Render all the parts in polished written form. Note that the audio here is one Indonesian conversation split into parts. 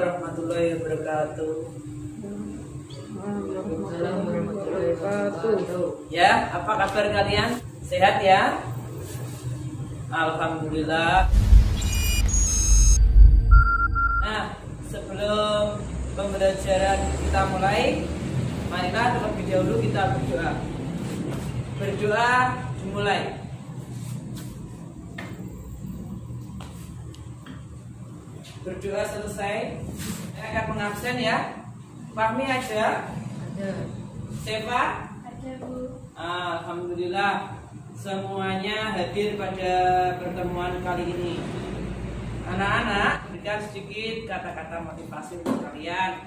warahmatullahi wabarakatuh. Waalaikumsalam warahmatullahi wabarakatuh. Ya, apa kabar kalian? Sehat ya? Alhamdulillah. Nah, sebelum pembelajaran kita mulai, marilah terlebih dahulu kita berdoa. Berdoa dimulai. Berdoa selesai, saya akan mengabsen ya. Fahmi ada? Ada. Sefa? Ada, Bu. Alhamdulillah, semuanya hadir pada pertemuan kali ini. Anak-anak, berikan sedikit kata-kata motivasi untuk kalian.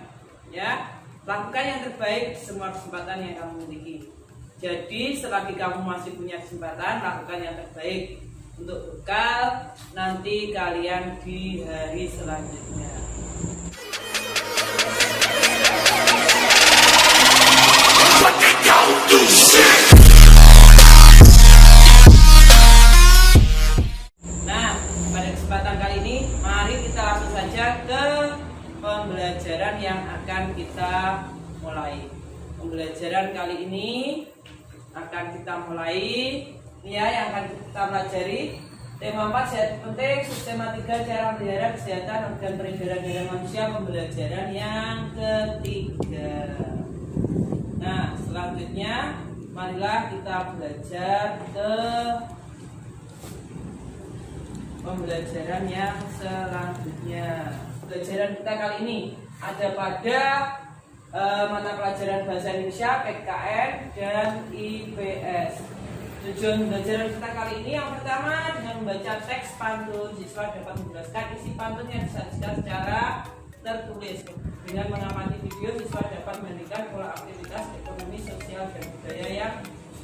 Ya, lakukan yang terbaik semua kesempatan yang kamu miliki. Jadi selagi kamu masih punya kesempatan, lakukan yang terbaik untuk bekal nanti kalian di hari selanjutnya. Nah, pada kesempatan kali ini, mari kita langsung saja ke pembelajaran yang akan kita mulai. Pembelajaran kali ini akan kita mulai ya, yang akan kita pelajari tema 4 sehat penting, sistematika cara melihara kesehatan organ peredaran darah manusia, pembelajaran yang ketiga. Nah, selanjutnya marilah kita belajar ke pembelajaran yang selanjutnya. Pembelajaran kita kali ini ada pada mata pelajaran bahasa Indonesia, PKN dan IPS. Tujuan pembelajaran kita kali ini yang pertama dengan membaca teks pantun, siswa dapat menjelaskan isi pantun yang disajikan secara tertulis. Dengan mengamati video, siswa dapat membandingkan pola aktivitas ekonomi, sosial, dan budaya yang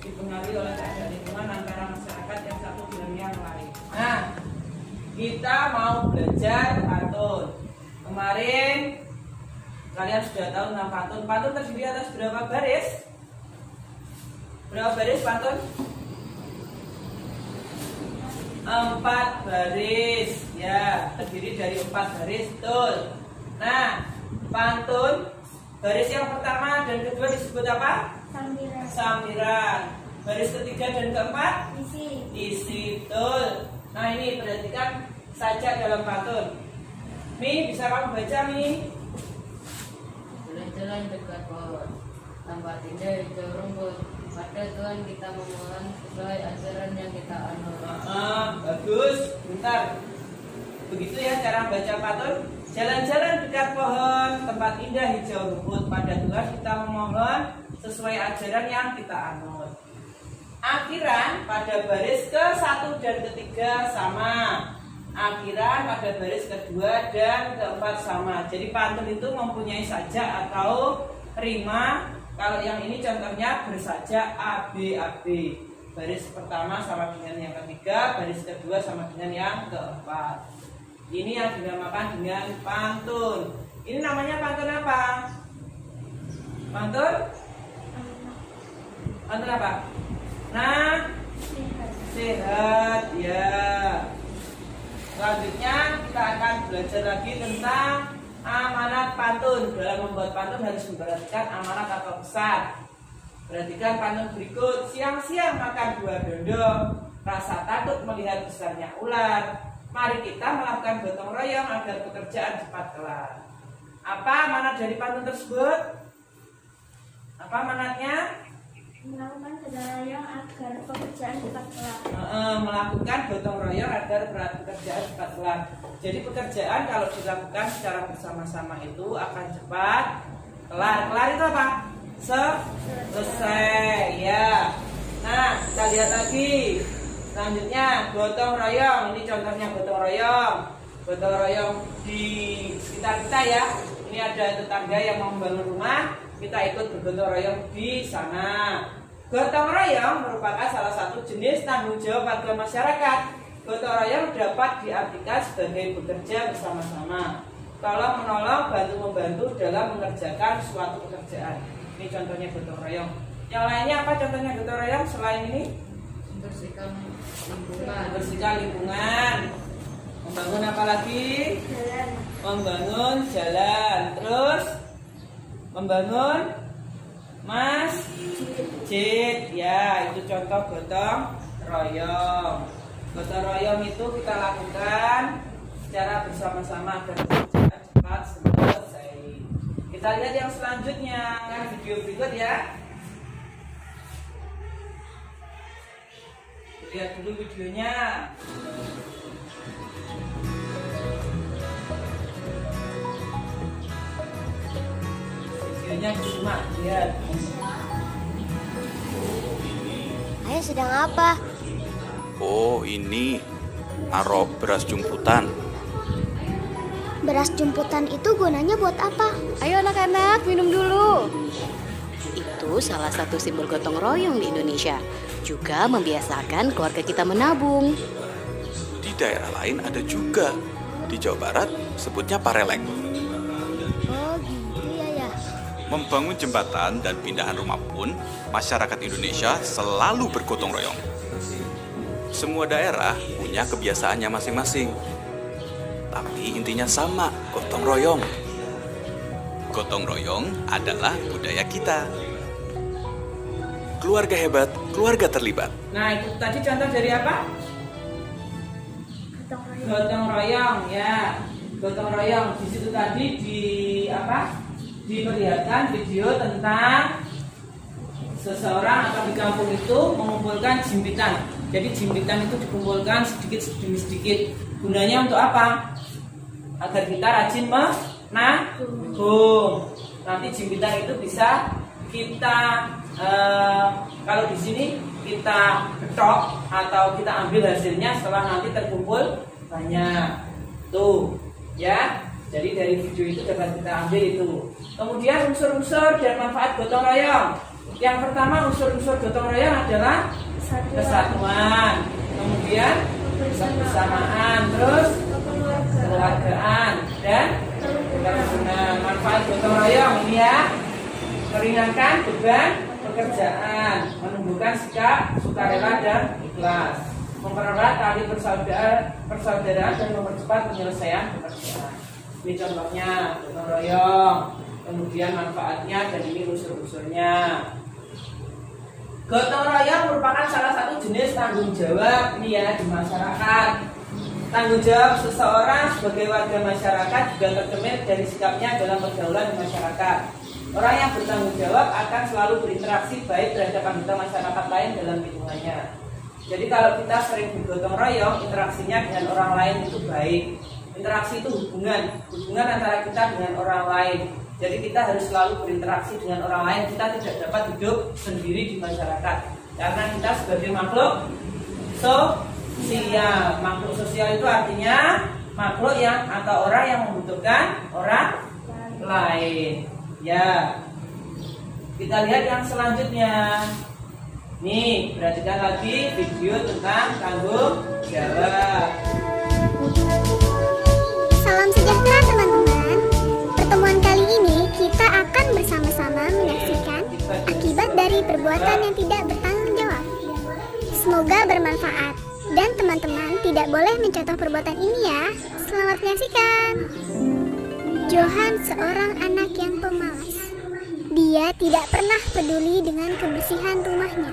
dipengaruhi oleh keadaan lingkungan antara masyarakat yang satu dengan yang lain. Nah, kita mau belajar pantun. Kemarin kalian sudah tahu tentang pantun. Pantun terdiri atas berapa baris? Berapa baris pantun? 4 baris. Ya, terdiri dari 4 baris, betul. Nah, pantun baris yang pertama dan kedua disebut apa? Sambiran. Sambiran. Baris ketiga dan keempat? Isi. Isi, betul. Nah, ini perhatikan saja dalam pantun. Mi, bisa kamu baca, Mi? Jalan-jalan dekat pohon, tampak indah hijau rumput. Pada Tuhan kita memohon sesuai ajaran yang kita anut. Bagus. Bentar. Begitu ya cara baca pantun. Jalan-jalan dekat pohon, tempat indah hijau rumput. Pada Tuhan kita memohon sesuai ajaran yang kita anut. Akhiran pada baris ke-1 dan ke-3 sama. Akhiran pada baris kedua dan keempat sama. Jadi pantun itu mempunyai sajak atau rima. Kalau yang ini contohnya bersajak ABAB. Baris pertama sama dengan yang ketiga, baris kedua sama dengan yang keempat. Ini yang dinamakan dengan pantun. Ini namanya pantun apa? Pantun? Pantun apa? Nah, sehat ya. Selanjutnya kita akan belajar lagi tentang amanat pantun. Dalam membuat pantun harus memperhatikan amanat atau pesan. Perhatikan pantun berikut. Siang-siang makan buah dondong, rasa takut melihat besarnya ular. Mari kita melakukan gotong royong agar pekerjaan cepat kelar. Apa amanat dari pantun tersebut? Apa amanatnya? Melakukan gotong royong agar pekerjaan cepat kelar. Melakukan gotong royong agar pekerjaan cepat kelar. Jadi pekerjaan kalau dilakukan secara bersama-sama itu akan cepat kelar. Kelar itu apa? Selesai ya. Nah, kita lihat lagi. Selanjutnya gotong royong. Ini contohnya gotong royong. Gotong royong di sekitar kita ya. Ini ada tetangga yang mau membangun rumah, kita ikut bergotong royong di sana. Gotong royong merupakan salah satu jenis tanggung jawab warga masyarakat. Gotong royong dapat diartikan sebagai bekerja bersama-sama, tolong menolong, bantu membantu dalam mengerjakan suatu pekerjaan. Ini contohnya gotong royong. Yang lainnya apa contohnya gotong royong selain ini? Membersihkan lingkungan. Membersihkan lingkungan. Membangun apa lagi? Jalan. Membangun jalan. Terus membangun masjid. Ya, itu contoh gotong royong. Gotong royong itu kita lakukan secara bersama-sama agar pekerjaan cepat selesai. Kita lihat yang selanjutnya, video berikut ya. Lihat dulu videonya. Videonya disimak, lihat. Ayah sedang apa? Oh, ini naruh beras jumputan. Beras jumputan itu gunanya buat apa? Ayo anak-anak, minum dulu. Itu salah satu simbol gotong royong di Indonesia. Juga membiasakan keluarga kita menabung. Di daerah lain ada juga. Di Jawa Barat sebutnya parelek. Oh gitu ya. Membangun jembatan dan pindahan rumah pun, masyarakat Indonesia selalu bergotong royong. Semua daerah punya kebiasaannya masing-masing. Tapi intinya sama, gotong royong. Gotong royong adalah budaya kita. Keluarga hebat, keluarga terlibat. Nah, itu tadi contoh dari apa? Gotong royong, ya. Gotong royong. Di situ tadi diperlihatkan video tentang seseorang atau di kampung itu mengumpulkan jimpitan. Jadi jimpitan itu dikumpulkan sedikit demi sedikit. Gunanya untuk apa? Agar kita rajin menabung. Nanti jimpitan itu bisa kita kalau di sini kita ketok atau kita ambil hasilnya setelah nanti terkumpul banyak. Tuh, ya. Jadi dari video itu dapat kita ambil itu. Kemudian unsur-unsur dan manfaat gotong royong. Yang pertama unsur-unsur gotong royong adalah kesatuan, kemudian kebersamaan, terus kekeluargaan dan kerukunan. Manfaat gotong royong ini ya, meringankan beban pekerjaan, menumbuhkan sikap sukarela dan ikhlas, mempererat tali persaudaraan dan mempercepat penyelesaian pekerjaan. Ini contohnya gotong royong. Kemudian manfaatnya dan ini unsur-unsurnya. Gotong royong merupakan salah satu jenis tanggung jawab nih ya di masyarakat. Tanggung jawab seseorang sebagai warga masyarakat juga tercermin dari sikapnya dalam pergaulan di masyarakat. Orang yang bertanggung jawab akan selalu berinteraksi baik terhadap anggota masyarakat lain dalam lingkungannya. Jadi kalau kita sering bergotong royong, interaksinya dengan orang lain itu baik. Interaksi itu hubungan antara kita dengan orang lain. Jadi kita harus selalu berinteraksi dengan orang lain. Kita tidak dapat hidup sendiri di masyarakat karena kita sebagai makhluk sosial. Makhluk sosial itu artinya makhluk yang atau orang yang membutuhkan orang lain. Ya, kita lihat yang selanjutnya. Nih, perhatikan lagi video tentang tanggung jawab. Salam sejahtera teman-teman. Pertemuan kali ini kita akan bersama-sama menyaksikan akibat dari perbuatan yang tidak bertanggung jawab. Semoga bermanfaat dan teman-teman tidak boleh mencontoh perbuatan ini ya. Selamat menyaksikan. Johan seorang anak yang pemalas. Dia tidak pernah peduli dengan kebersihan rumahnya.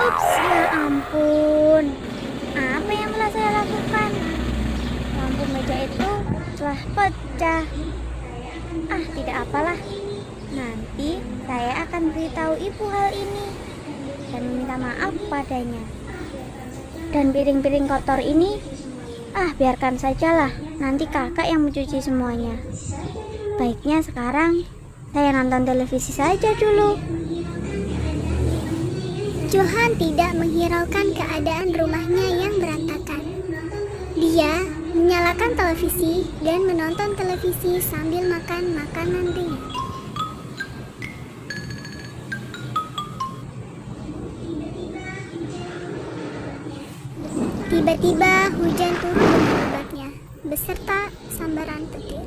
Ups, ya ampun. Apa yang telah saya lakukan? Lampu meja itu telah pecah. Tidak apalah. Nanti saya akan beritahu ibu hal ini dan meminta maaf padanya. Dan piring-piring kotor ini, biarkan sajalah. Nanti kakak yang mencuci semuanya. Baiknya sekarang saya nonton televisi saja dulu. Johan tidak menghiraukan keadaan rumahnya yang berantakan. Dia menyalakan televisi dan menonton televisi sambil makan makanan ringan. Tiba-tiba hujan turun dengan lebatnya, beserta sambaran petir.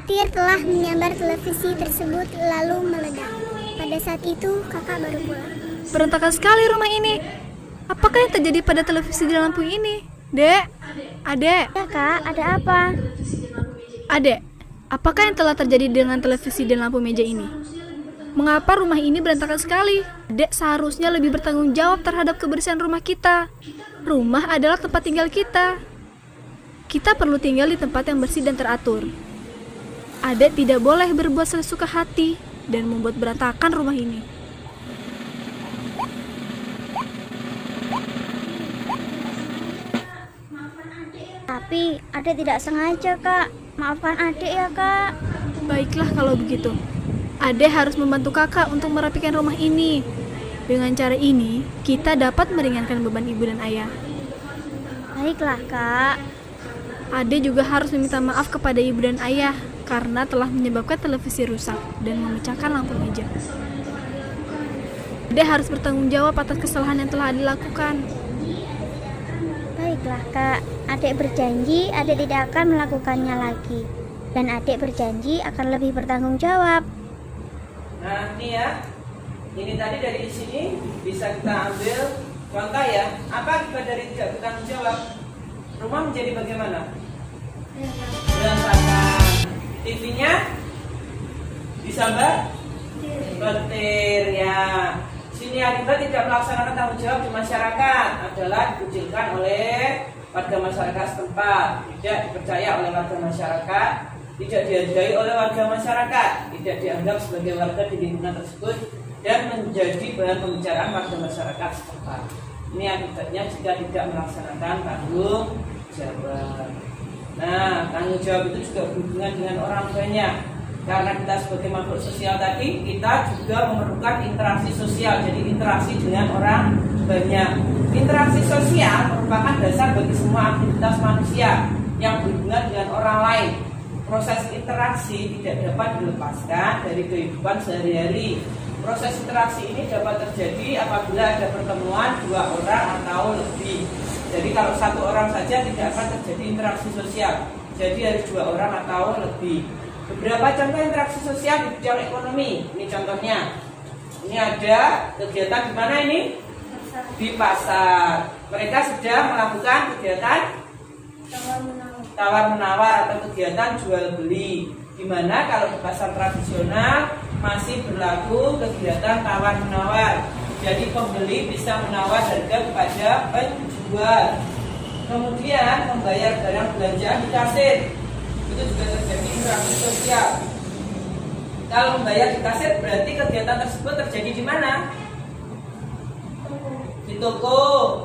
petir telah menyambar televisi tersebut lalu meledak. Pada saat itu kakak baru pulang. Berantakan sekali rumah ini. Apakah yang terjadi pada televisi di lampu ini? Dek, adek. Ya kak, ada apa? Adek, apakah yang telah terjadi dengan televisi dan lampu meja ini? Mengapa rumah ini berantakan sekali? Adek seharusnya lebih bertanggung jawab terhadap kebersihan rumah kita. Rumah adalah tempat tinggal kita. Kita perlu tinggal di tempat yang bersih dan teratur. Adek tidak boleh berbuat sesuka hati dan membuat berantakan rumah ini. Tapi adek tidak sengaja kak. Maafkan adek ya kak. Baiklah kalau begitu. Adek harus membantu kakak untuk merapikan rumah ini. Dengan cara ini, kita dapat meringankan beban ibu dan ayah. Baiklah kak. Adek juga harus meminta maaf kepada ibu dan ayah karena telah menyebabkan televisi rusak dan memecahkan lampu meja. Adek harus bertanggung jawab atas kesalahan yang telah dilakukan. Baiklah kak. Adek berjanji adek tidak akan melakukannya lagi. Dan adek berjanji akan lebih bertanggung jawab. Nah, ini ya. Ini tadi dari sini bisa kita ambil contoh ya. Apa akibat dari tidak bertanggung jawab? Rumah menjadi bagaimana? Berantakan. TV-nya disambar petir ya. Sini akibat tidak melaksanakan tanggung jawab di masyarakat adalah dikucilkan oleh warga masyarakat setempat, tidak dipercaya oleh warga masyarakat, tidak dihargai oleh warga masyarakat, tidak dianggap sebagai warga di lingkungan tersebut dan menjadi bahan pembicaraan warga masyarakat setempat. Ini akibatnya jika tidak melaksanakan tanggung jawab. Nah, tanggung jawab itu juga berhubungan dengan orang banyak. Karena kita sebagai makhluk sosial tadi, kita juga memerlukan interaksi sosial. Jadi interaksi dengan orang banyak. Interaksi sosial merupakan dasar bagi semua aktivitas manusia yang berhubungan dengan orang lain. Proses interaksi tidak dapat dilepaskan dari kehidupan sehari-hari. Proses interaksi ini dapat terjadi apabila ada pertemuan dua orang atau lebih. Jadi kalau satu orang saja tidak akan terjadi interaksi sosial. Jadi harus dua orang atau lebih. Beberapa contoh interaksi sosial di bidang ekonomi. Ini contohnya. Ini ada kegiatan di mana ini? Di pasar. Mereka sedang melakukan kegiatan tawar-menawar atau kegiatan jual beli. Di mana kalau di pasar tradisional masih berlaku kegiatan tawar-menawar. Jadi pembeli bisa menawar harga kepada penjual. Kemudian membayar barang belanjaan di kasir. Itu juga terjadi interaksi sosial. Kalau membayar di kasir berarti kegiatan tersebut terjadi di mana? Di toko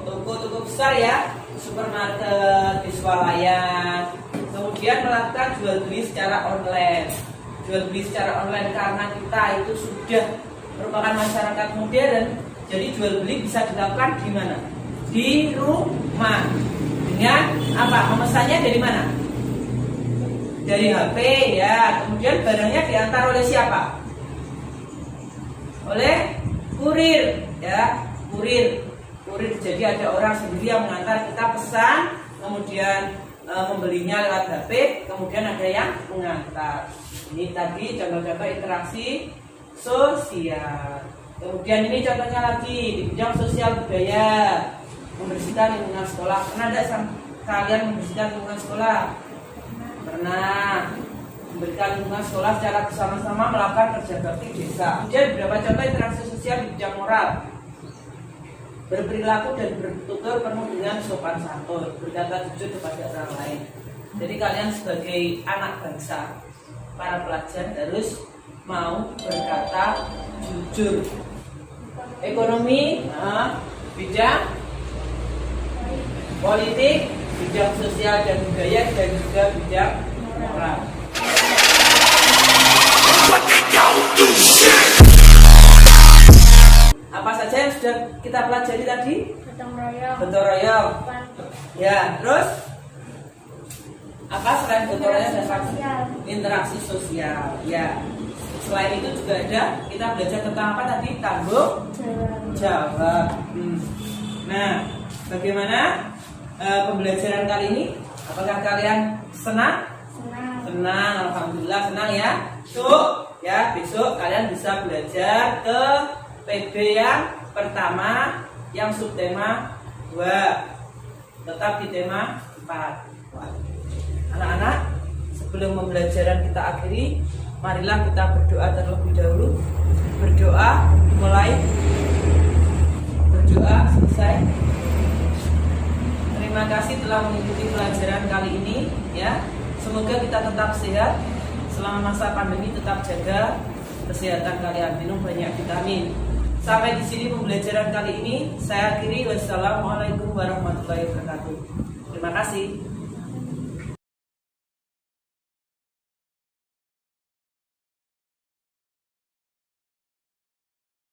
besar ya, supermarket, di swalayan. Kemudian melakukan jual beli secara online. Jual beli secara online karena kita itu sudah merupakan masyarakat modern. Jadi jual beli bisa dilakukan di mana? Di rumah. Dengan apa? Memesannya dari mana? Dari HP ya. Kemudian barangnya diantar oleh siapa? Oleh kurir ya, kurir. Jadi ada orang sendiri yang mengantar, kita pesan, kemudian membelinya lewat HP, kemudian ada yang mengantar. Ini tadi contoh-contoh interaksi sosial. Kemudian ini contohnya lagi di bidang sosial budaya, membersihkan lingkungan sekolah. Pernah ada kalian membersihkan lingkungan sekolah? Pernah. Memberikan lingkungan sekolah secara bersama-sama melakukan kerja bakti desa. Kemudian beberapa contoh interaksi sosial di bidang moral. Berperilaku dan bertutur penuh dengan sopan santun, berkata jujur kepada orang lain. Jadi kalian sebagai anak bangsa, para pelajar harus mau berkata jujur. Ekonomi, bidang politik, bidang sosial dan budaya, dan juga bidang moral. Apa saja yang sudah kita pelajari tadi? Gotong royong. Ya, terus apa selain gotong royong dan interaksi sosial? Ya. Selain itu juga ada, kita belajar tentang apa tadi? Tanggung jawab. Nah, bagaimana pembelajaran kali ini? Apakah kalian senang? Senang, alhamdulillah senang ya. Besok kalian bisa belajar ke PB yang pertama, yang subtema 2. Tetap di tema 4. Anak-anak, sebelum pembelajaran kita akhiri, marilah kita berdoa terlebih dahulu. Berdoa mulai, berdoa selesai. Terima kasih telah mengikuti pelajaran kali ini ya. Semoga kita tetap sehat selama masa pandemi, tetap jaga kesehatan kalian, minum banyak vitamin. Sampai di sini pembelajaran kali ini saya akhiri. Wassalamualaikum warahmatullahi wabarakatuh. Terima kasih.